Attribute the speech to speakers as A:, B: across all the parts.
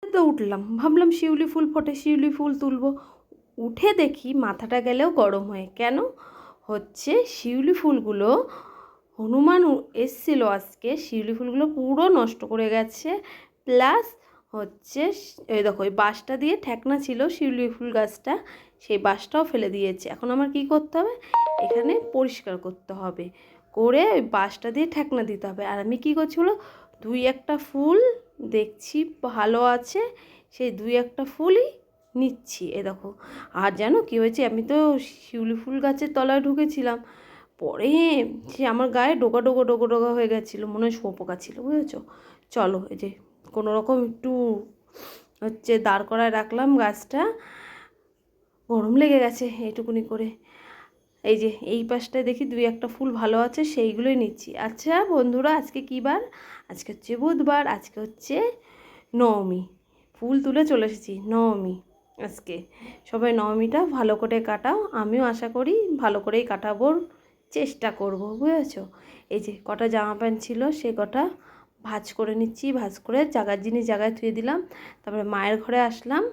A: তো উঠলাম, ভাবলাম শিউলি ফুল ফোটে, শিউলি ফুল তুলবো। উঠে দেখি মাথাটা গেলেও গরম হয়ে, কেন হচ্ছে শিউলি ফুলগুলো হনুমান এসছিল আজকে, শিউলি ফুলগুলো পুরো নষ্ট করে গেছে। প্লাস হচ্ছে এই দেখো ওই বাঁশটা দিয়ে ঠেকনা ছিল শিউলি ফুল গাছটা, সেই বাঁশটাও ফেলে দিয়েছে। এখন আমার কি করতে হবে, এখানে পরিষ্কার করতে হবে, করে ওই বাঁশটা দিয়ে ঠেকনা দিতে হবে। আর আমি কী করছি বলো, দুই একটা ফুল দেখছি ভালো আছে, সেই দুই একটা ফুলই নিচ্ছি। এ দেখো, আর জানো কী হয়েছে, আমি তো শিউলি ফুল গাছের তলায় ঢুকেছিলাম, পরে সে আমার গায়ে ডোকা ডোকা ডোকা ডোকা হয়ে গেছিলো, মনে হয় শুঁয়োপোকা ছিল, বুঝেছো। চলো এই যে কোনো রকম একটু হচ্ছে দাঁড় করায় রাখলাম গাছটা, গরম লেগে গেছে এইটুকুনি করে। এই যে এই পাশটায় দেখি দুই একটা ফুল ভালো আছে, সেইগুলোই নিচ্ছি। আচ্ছা বন্ধুরা, আজকে কী বার? আজকে হচ্ছে বুধবার, আজকে হচ্ছে নবমী। ফুল তুলে চলে এসেছি, নবমী আজকে। সবাই নবমীটা ভালো করে কাটাও, আমিও আশা করি ভালো করেই কাটাবোর চেষ্টা করব, বুঝেছো। এই যে কটা জামা প্যান্ট ছিল, সে কটা ভাঁজ করে নিচ্ছি, ভাঁজ করে জায়গার জিনিস জায়গায় থুয়ে দিলাম। তারপরে মায়ের ঘরে আসলাম,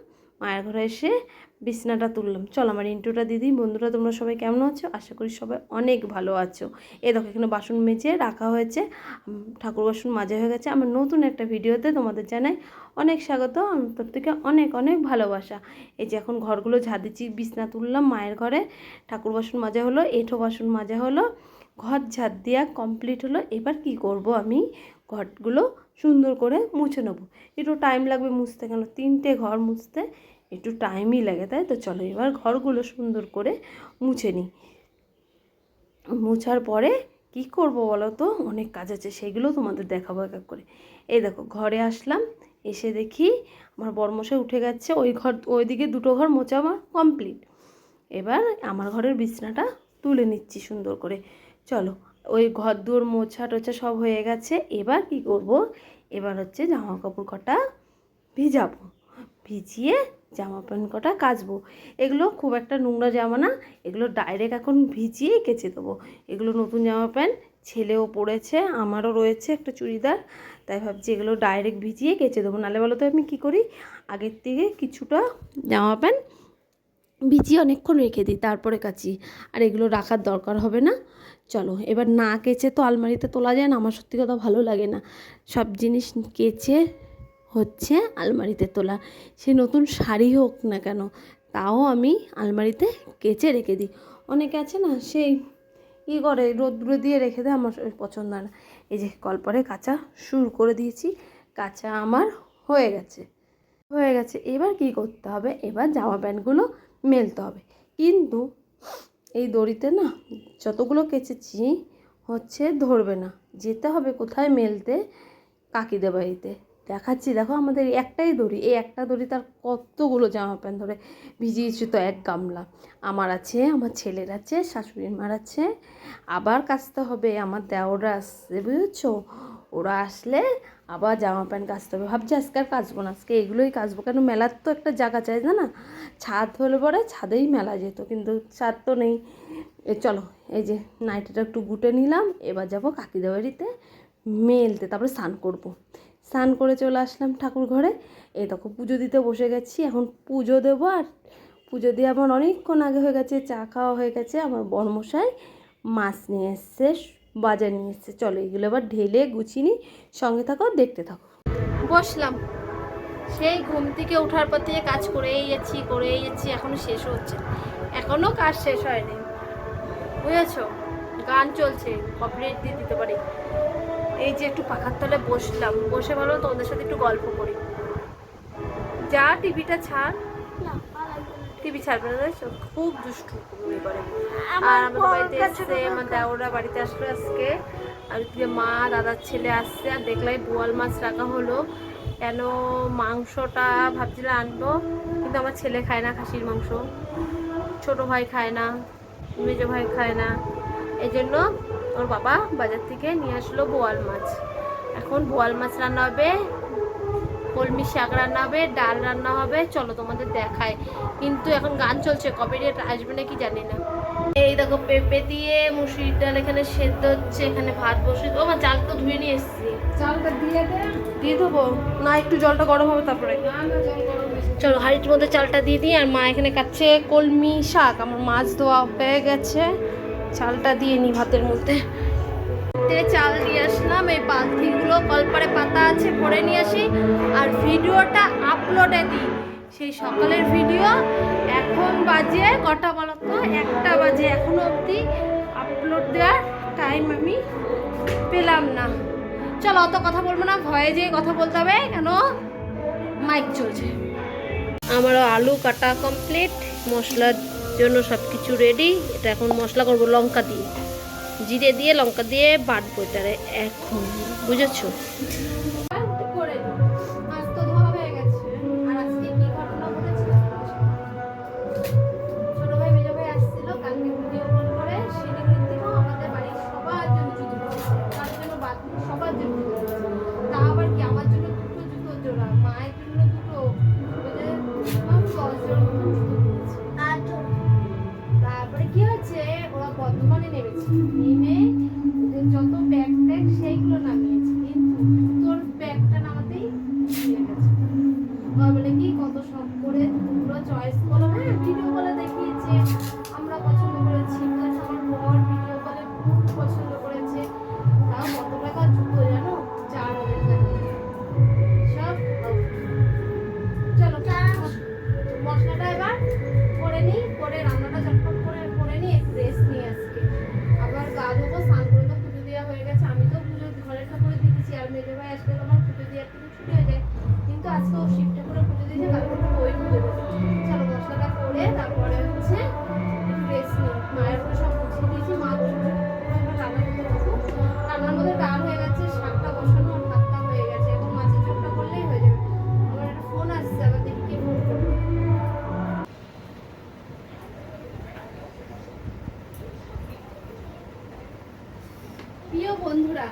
A: মায়ের ঘরে এসে বিছনাটা তুললাম। চল আমার ইন্ট্রোটা দিদি। বন্ধুরা তোমরা সবাই কেমন আছো? আশা করি সবাই অনেক ভালো আছো। এই দেখো এখানে বাসন মেজে রাখা হয়েছে, ঠাকুর বাসন মাজা হয়ে গেছে। আমার নতুন একটা ভিডিওতে তোমাদের জানাই অনেক স্বাগত, আমি প্রত্যেকে অনেক অনেক ভালোবাসা। এই যে এখন ঘরগুলো ঝাড় দিচ্ছি, বিছনা তুললাম মায়ের ঘরে, ঠাকুর বাসন মাজা হলো, এঁঠো বাসন মাজা হলো, ঘর ঝাড় দেওয়া কমপ্লিট হলো। এবার কি করব, আমি ঘরগুলো সুন্দর করে মুছে নেবো। একটু টাইম লাগবে মুছতে, কেন 3টে ঘর মুছতে একটু টাইমই লাগে, তাই তো। চলো এবার ঘরগুলো সুন্দর করে মুছে নিই। মুছার পরে কি করব বলো তো, অনেক কাজ আছে, সেগুলো তোমাদের দেখাবো এক এক করে। এই দেখো ঘরে আসলাম, এসে দেখি আমার বরমশাই উঠে গেছে, ওই ঘর ওইদিকে 2টো ঘর মোছা আমার কমপ্লিট। এবার আমার ঘরের বিছনাটা তুলে নিচ্ছি সুন্দর করে। চলো ওই ঘর দুয়ার মোছা টোছা সব হয়ে গেছে। এবার কি করব, এবার হচ্ছে জামা কাপড় কটা ভিজাবো, ভিজিয়ে জামা প্যান্ট কটা কাচবো। এগুলো খুব একটা নোংরা জামা না, এগুলো ডাইরেক্ট এখন ভিজিয়ে কেচে দেবো। এগুলো নতুন জামা প্যান্ট, ছেলেও পরেছে, আমারও রয়েছে একটা চুড়িদার, তাই ভাবছি এগুলো ডাইরেক্ট ভিজিয়ে কেচে দেবো। নাহলে বলো তো আমি কী করি, আগের থেকে কিছুটা জামা প্যান্ট ভিজিয়ে অনেকক্ষণ রেখে দিই, তারপরে কাচি। আর এগুলো রাখার দরকার হবে না। চলো এবার না কেচে তো আলমারিতে তোলা যায় না, আমার সত্যি কথা ভালো লাগে না সব জিনিস কেচে হচ্ছে আলমারিতে তোলা। সে নতুন শাড়ি হোক না কেন, তাও আমি আলমারিতে কেচে রেখে দিই। অনেকে আছে না সেই কী করে রোদ্দুরে দিয়ে রেখে দেয়, আমার পছন্দ হয় না। এই যে কলপরে কাচা শুরু করে দিয়েছি, কাচা আমার হয়ে গেছে। এবার কি করতে হবে, এবার জামা প্যান্টগুলো মেলতে হবে। কিন্তু এই দড়িতে না যতগুলো কেচেছি হচ্ছে ধরবে না, যেতে হবে কোথায় মেলতে, কাকিদের বাড়িতে। দেখাচ্ছি দেখো, আমাদের একটাই দড়ি, এই একটা দড়ি তার কতগুলো জামা প্যান্ট ধরে ভিজিয়েছি তো, এক গামলা। আমার আছে, আমার ছেলের আছে, শাশুড়ির মার আছে, আবার কাচতে হবে, আমার দেওররা আসছে, বুঝেছো। ওরা আসলে আবার জামা প্যান্ট কাচতে হবে। ভাবছি আজকে আর কাচবো না, আজকে এগুলোই কাচবো, কেন মেলার তো একটা জায়গা চাই না, ছাদ হলে পরে ছাদেই মেলা যেত, কিন্তু ছাদ তো নেই। চলো এই যে নাইটিটা একটু গুটে নিলাম, এবার যাবো কাকিদের বাড়িতে মেলতে, তারপরে স্নান করবো। স্নান করে চলে আসলাম ঠাকুর ঘরে। এই দেখো পুজো দিতে বসে গেছি, এখন পুজো দেবো। আর পুজো দিয়ে আমার অনেকক্ষণ আগে হয়ে গেছে, চা খাওয়া হয়ে গেছে। আমার বরমশাই মাছ নিয়ে এসছে, বাজার নিয়ে এসছে। চলো এগুলো এবার ঢেলে গুছিয়ে নিই, সঙ্গে থাকো দেখতে থাকো। বসলাম, সেই ঘুম থেকে ওঠার পর থেকে কাজ করেই যাচ্ছি, এখনও শেষ হচ্ছে, এখনও কাজ শেষ হয়নি, বুঝেছো। গান চলছে, কপিরাইট দিয়ে দিতে পারি। এই যে একটু পাখার তলে বসলাম, বসে ভালো তোমাদের সাথে একটু গল্প করি। যা টিভিটা ছাড়, টিভি ছাড়বে না, দেখছো খুব দুষ্টু করে। আর আমাদের বাড়িতে এসছে, আমার দেওরা বাড়িতে আসলো আজকে, আর ওদিকে মা দাদার ছেলে আসছে। আর দেখলাই বোয়াল মাছ রাখা হলো, কেন মাংসটা ভাবছিলাম আনবো, কিন্তু আমার ছেলে খায় না খাসির মাংস, ছোট ভাই খায় না, মেজো ভাই খায় না, এই জন্য ওর বাবা বাজার থেকে নিয়ে আসলো বোয়াল মাছ। এখন বোয়াল মাছ রান্না হবে, কলমি শাক রান্না হবে, ডাল রান্না হবে। চলো তোমাদের দেখায়, কিন্তু এখন গান চলছে, কপিরাইট আসবে নাকি জানি না। এই দেখো পেঁপে দিয়ে মুসুরির ডাল এখানে সেদ্ধ হচ্ছে, এখানে ভাত বসে, ও আমার চাল তো ধুয়ে নিয়ে এসেছি, চালটা দিয়ে দিয়ে দেবো না, একটু জলটা গরম হবে তারপরে? চলো হাঁড়ির মধ্যে চালটা দিয়ে দিই। আর মা এখানে কাটছে কলমি শাক, আমার মাছ ধোয়া হয়ে গেছে, চালটা দিয়ে নিই ভাতের মধ্যে। চাল দিয়ে আসলাম, এই বালতিগুলো কলপারে পাতা আছে ভরে নিয়ে আসি আর ভিডিওটা আপলোডে দিই। সেই সকালের ভিডিও, এখন বাজে কটা বলো তো? 1টা বাজে, এখনো অবধি আপলোড দেওয়ার টাইম আমি পেলাম না। চলো অত কথা বলবো না, ভয়ে যেয়ে কথা বলতে হবে, কেন মাইক চলছে। আমারও আলু কাটা কমপ্লিট, মশলার জন্য সব কিছু রেডি। এটা এখন মশলা করবো লঙ্কা দিয়ে, জিরে দিয়ে লঙ্কা দিয়ে বাটবো এটারে এখন, বুঝেছো? তারপরে কি হয়েছে, ওরা বর্ধমানে নেমেছে, নেমে ওদের যত ব্যাগ ট্যাগ সেইগুলো নামিয়েছে, কিন্তু তোর ব্যাগটা নামাতেই ভুলে গেছে। বলে কি কত শখ করে পুরো চয়েস করলো, হ্যাঁ ভিডিও কলে দেখিয়েছে, আমরা পছন্দ করেছি, প্লাস আমার বর ভিডিও কলে খুব পছন্দ করেছে। তাও কত টাকা জুতো জানো? 4,000 টাকা সব। চলো মশলাটা এবার করে নিই, করে রান্নাটা চটপট করে নিই, একটু রেস্ট নিই আজকে। আবার গা ধোবো, স্নান করে তো পুজো দেওয়া হয়ে গেছে। আমি তো পুজো ঘরের ঠাকুরে দিয়েছি, আর মেজো ভাই আসলে আমার পুজো দেওয়ার থেকে ছুটি হয়ে যায়, কিন্তু আজকে ও শিব ঠাকুরে পুজো দিয়েছে, কালকে তো ওই পুজো দেবে। চলো মশলাটা করে তারপরে হচ্ছে একটু রেস্ট নিই। মায়ের উপরে সব গুছিয়ে দিয়েছি, মা রান্নার মধ্যে রান্নার মধ্যে ডাল হয়ে গেছে, শাকটা বসানো আর ভাতটা হয়ে গেছে, এখন মাছের ঝোলটা করলেই হয়ে যাবে। আমার একটা ফোন আসছে, আবার দেখি কে ফোন করবে। প্রিয় বন্ধুরা,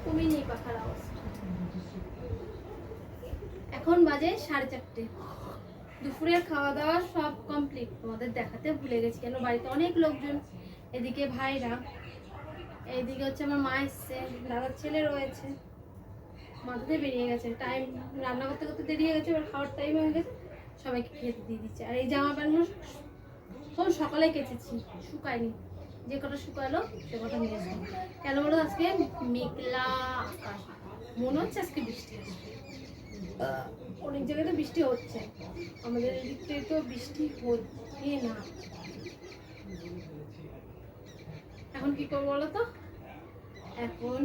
A: তুমি নেই পাখার আওয়াজ। এখন বাজে 4:30, দুপুরের খাওয়া দাওয়া সব কমপ্লিট। তোমাদের দেখাতে ভুলে গেছি, কেন বাড়িতে অনেক লোকজন, এদিকে ভাইরা, এইদিকে হচ্ছে আমার মা এসছে, দাদার ছেলে রয়েছে, মাথাতে বেরিয়ে গেছে, টাইম রান্না করতে করতে দেরি হয়ে গেছে, এবার খাওয়ার টাইম হয়ে গেছে, সবাইকে খেতে দিয়ে দিচ্ছে। আর এই জামা প্যান্টগুলো সব সকালে কেচেছি, শুকায়নি, যে কটা শুকালো সে কটা নিয়ে আসবো। কেন বলো, আজকে মেঘলা আকাশ, মনে হচ্ছে আজকে বৃষ্টি আসবে। অনেক জায়গায় তো বৃষ্টি হচ্ছে, আমাদের এদিকে তো বৃষ্টি হচ্ছে না। এখন কি করবো বলো তো? এখন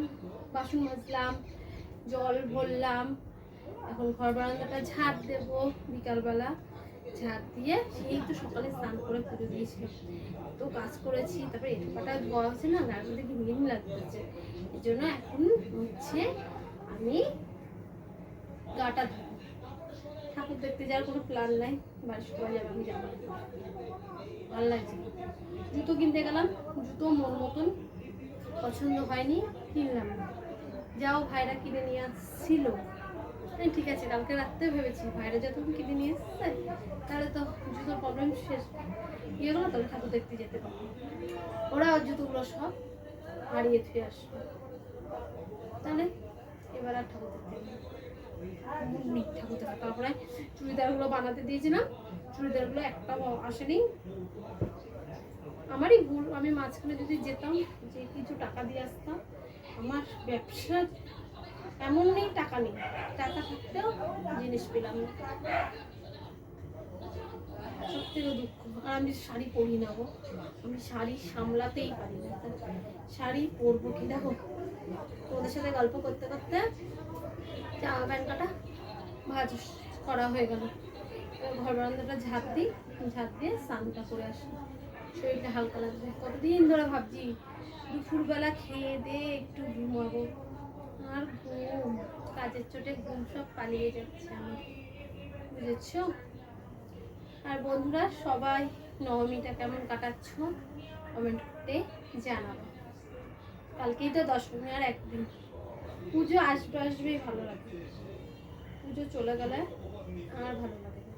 A: বাসন মাজলাম, জল ভরলাম, এখন ঘর বারান্দাটা ঝাড় দেবো বিকালবেলা, ঝাড় দিয়ে সেই তো সকালে স্নান করে পুজো দিয়েছিলাম, তো কাজ করেছি, তারপরে এটাপাটা গড়া হচ্ছে না, গায়ের মধ্যে ঘিম লাগতেছে, এই জন্য এখন হচ্ছে আমি গাটা ধুবো। ঠাকুর দেখতে যাওয়ার কোনো প্ল্যান নাই, বাড়ির সবাই যাবে, আমি যাবো, ভালো লাগছে। জুতো কিনতে গেলাম, জুতো মন মতন পছন্দ হয়নি, কিনলাম না। যাও ভাইরা কিনে নিয়ে আসছিল, ঠিক আছে, কালকে রাত্রে ভেবেছি ভাইরা যতক্ষণ কিনে নিয়ে এসছে তাহলে তো জুতোর প্রবলেম শেষ, ইয়ে হলো, তাহলে ঠাকুর দেখতে যেতে পারবো। ওরা জুতোগুলো সব হারিয়ে থুয়ে আসবে, তাহলে এবার আর ঠাকুর দেখতে ঠাকুর দেখা। তারপরে চুড়িদারগুলো বানাতে দিয়েছিলাম, চুড়িদারগুলো একটাও আসেনি, আমারই ভুল। আমি মাঝখানে যদি যেতাম, যে কিছু টাকা দিয়ে আসতাম, আমার ব্যবসা এমন নেই টাকা নেই, টাকা থাকতেও জিনিস পেলাম না, সব থেকে দুঃখ। আর আমি শাড়ি পরি না গো, আমি শাড়ি সামলাতেই পারি না, শাড়ি পরবো কি? দেখো তোমাদের সাথে গল্প করতে করতে জামা প্যান্ট কাটা ভাজ করা হয়ে গেল, ঘর বারান্দাটা ঝাঁপ দিই, ঝাঁপ দিয়ে স্নানটা করে আসি, শরীরটা হালকা লাগবে। কতদিন ধরে ভাবছি দুপুরবেলা খেয়ে দিয়ে একটু ঘুমাবো, আর ঘুম, কাজের চোটে ঘুম সব পালিয়ে যাচ্ছে আমার, বুঝেছো? আর বন্ধুরা সবাই নবমীটা কেমন কাটাচ্ছ কমেন্ট করতে জানাবো। কালকেই তো দশমী, আর একদিন পুজো আসবে, আসবেই ভালো লাগে, পুজো চলে গেলে আর ভালো লাগে না।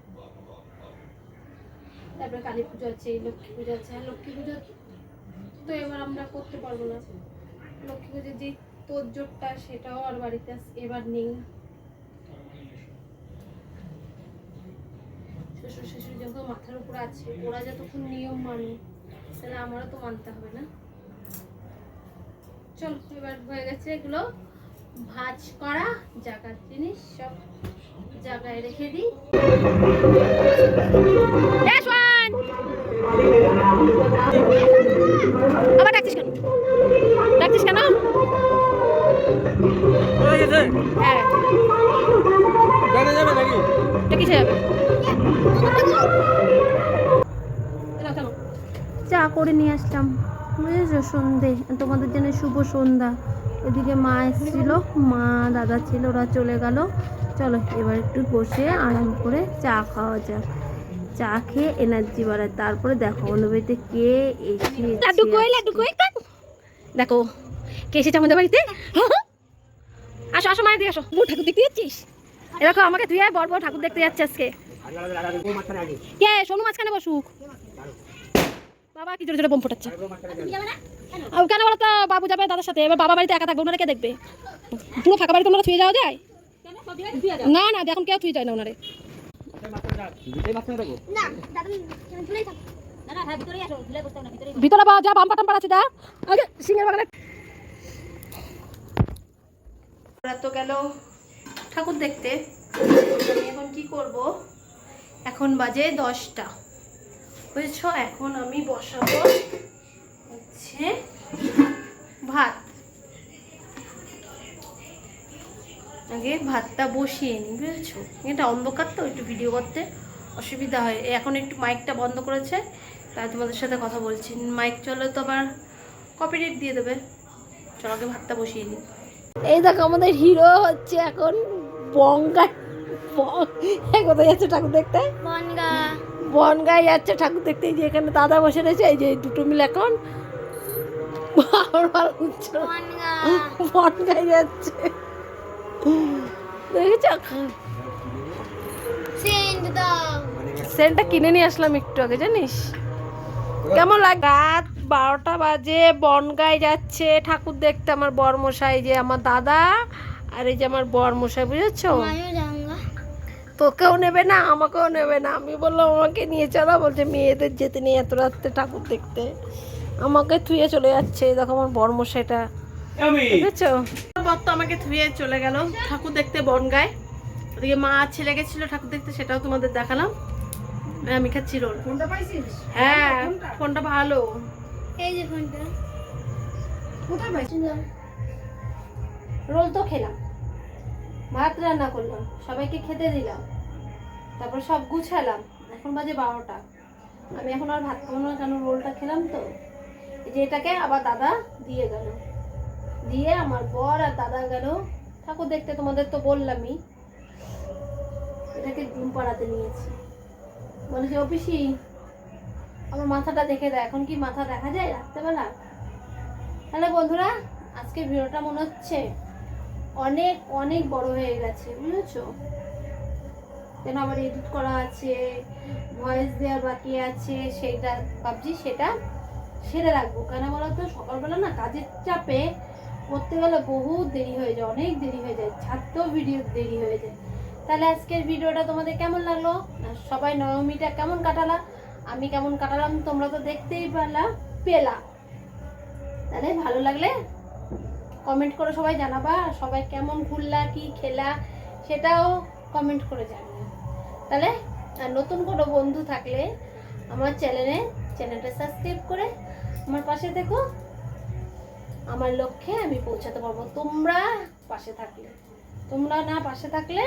A: তারপরে কালী পুজো আছে, লক্ষ্মী পুজো আছে, আর লক্ষ্মী পুজো তো এবার আমরা করতে পারবো না, লক্ষ্মী পুজোর যে তোরজোরটা সেটাও আর বাড়িতে এবার নেই। শ্বশুর শাশুড়ি যখন মাথার উপর আছে, ওরা যতক্ষণ নিয়ম মানে তাহলে আমারও তো মানতে হবে না। চল এবার হয়ে গেছে, এগুলো ভাজ করা জায়গার জিনিস সব জায়গায় রেখে দিই। আবার ডাকছিস কেন? ডাকছিস কেন? হ্যাঁ যাবে নাকি? কিসে যাবে? চা করে নিয়ে আসলাম, বুঝেছো? সন্ধে তোমাদের জন্য শুভ সন্ধ্যা। ওইদিকে মা এসেছিল, মা দাদা ছিল, ওরা চলে গেল। চলো এবার একটু বসে আরাম করে চা খাওয়া যাক। চা খেয়ে এনার্জি বাড়ায়। তারপরে দেখো অনুবাড়িতে কে এসে, দেখো কে এসেছে আমাদের বাড়িতে। আসো আসো মায়ের দিয়ে আসো। ঠাকুর দেখতে যাচ্ছিস? এরকম আমাকে তুই বড় বড় ঠাকুর দেখতে যাচ্ছে আজকে। কে? সোনু মাঝখানে বসুক। বাবা কি জোরে জোরে বোম ফোটাচ্ছে। কেন বলো তো? বাবু যাবে দাদার সাথে। এবার বাবা বাড়িতে একা থাকবে, ওনারা কে দেখবে? পুরো ফাঁকা বাড়িতে ওনারা থুয়ে যাওয়া যায়? না না, এখন কেউ থুয়ে যায় না ওনারে। ভিতরে যা বাম্পা টাম্পার আছে যা আগে সিংহের বাগানে। ওরা তো গেল ঠাকুর দেখতে। আমি এখন কি করব? এখন বাজে 10টা, বুঝেছো? এখন আমি বসাবো হচ্ছে ভাত। আগে ভাতটা বসিয়ে নিই, বুঝেছো? এটা অন্ধকার তো, একটু ভিডিও করতে অসুবিধা হয়। এখন একটু মাইকটা বন্ধ করেছে, তাই তোমাদের সাথে কথা বলছি। মাইক চলে তো আবার কপিরাইট দিয়ে দেবে। চলো আগে ভাতটা বসিয়ে নিই। এই দেখো আমাদের হিরো হচ্ছে এখন বনগায়। কোথায় যাচ্ছে ঠাকুর দেখতে? বনগায় যাচ্ছে ঠাকুর দেখতে। এই যে এখানে দাদা বসে রয়েছে, এই যে দুটো মিলে এখন বনগায় যাচ্ছে, দেখেছো? সেন্টটা কিনে নিয়ে আসলাম একটু আগে, জানিস কেমন লাগে? রাত 12টা বাজে, বনগায় যাচ্ছে ঠাকুর দেখতে আমার বরমশাই, যে আমার দাদা আর এই যে আমার বরমশাই, বুঝেছো? তোকেও নেবে না, আমাকেও নেবে না। আমি বললাম আমাকে নিয়ে চলো, বলছে মেয়েদের যেতে নেই এত রাত্রে ঠাকুর দেখতে। আমাকে থুয়ে চলে যাচ্ছে। দেখো আমার বরমশাইটা, বুঝেছো? বর তো আমাকে থুয়ে চলে গেল ঠাকুর দেখতে বনগায়। ওদিকে মা ছেলে গেছিল ঠাকুর দেখতে, সেটাও তোমাদের দেখালাম। আমি খাচ্ছি রোল। ফোনটা পাইছিস? হ্যাঁ ফোনটা ভালো। এই যে ফোনটা কোথায় পাইছিস? রোল তো খেলাম, ভাত রান্না করলাম, সবাইকে খেতে দিলাম, তারপর সব গুছালাম। এখন বাজে 12টা। আমি এখন আর ভাত খাবো না, কেন রোলটা খেলাম তো। এই যে এটাকে আবার দাদা দিয়ে গেল, দিয়ে আমার বর আর দাদা গেল ঠাকুর দেখতে। তোমাদের তো বললামই, এটাকে ঘুম পাড়াতে নিয়েছি। বলে যে অফিসি আমার মাথাটা দেখে দেয়। এখন কি মাথা দেখা যায় রাত্রেবেলা? তাহলে বন্ধুরা আজকে ভিডিওটা মনে হচ্ছে অনেক অনেক বড় হয়ে গেছে, বুঝেছো? কেন আবার এডিট করা আছে, ভয়েস দেওয়ার বাকি আছে, সেইটা ভাবছি সেটা সেরে রাখবো। কেন বলো তো? সকালবেলা না কাজের চাপে করতে গেলে বহু দেরি হয়ে যায়, অনেক দেরি হয়ে যায়, ছাড়তেও ভিডিও দেরি হয়ে যায়। তাহলে আজকের ভিডিওটা তোমাদের কেমন লাগলো? সবাই নবমীটা কেমন কাটালা, আমি কেমন কাটালাম তোমরা তো দেখতেই পেলা। তাহলে ভালো লাগলে কমেন্ট করে সবাই জানাবা। সবাই কেমন ঘুরলা, কি খেলা, সেটাও কমেন্ট করে জানাবে। তাহলে আর নতুন কোনো বন্ধু থাকলে আমার চ্যানেলটা সাবস্ক্রাইব করে আমার পাশে থেকো। আমার লক্ষ্যে আমি পৌঁছাতে পারবো তোমরা পাশে থাকলে। তোমরা না পাশে থাকলে,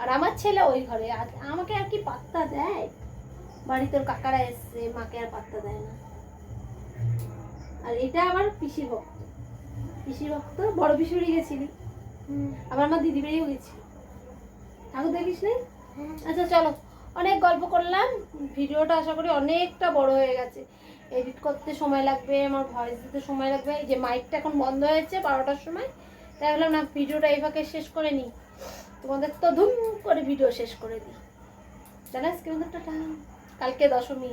A: আর আমার ছেলে ওই ঘরে, আমাকে আর কি পাত্তা দেয়? বাড়িতে ওর কাকারা এসছে, মাকে আর পাত্তা দেয় না। আর এটা আবার পিসির ভক্ত, বড় পিসি বাড়ি গেছিলি, আবার আমার দিদি বাড়িও গেছি। ঠাকুর দেখিস নি? আচ্ছা চলো, অনেক গল্প করলাম। ভিডিওটা আশা করি অনেকটা বড় হয়ে গেছে। এডিট করতে সময় লাগবে, আমার ভয়েস দিতে সময় লাগবে। এই যে মাইকটা এখন বন্ধ হয়েছে 12টার সময়, তাই ভাবলাম না ভিডিওটা এইভাবে শেষ করে নিই, তোমাদের তো ধুম করে ভিডিও শেষ করে দিই। জানাস কেমন? কালকে 10মী।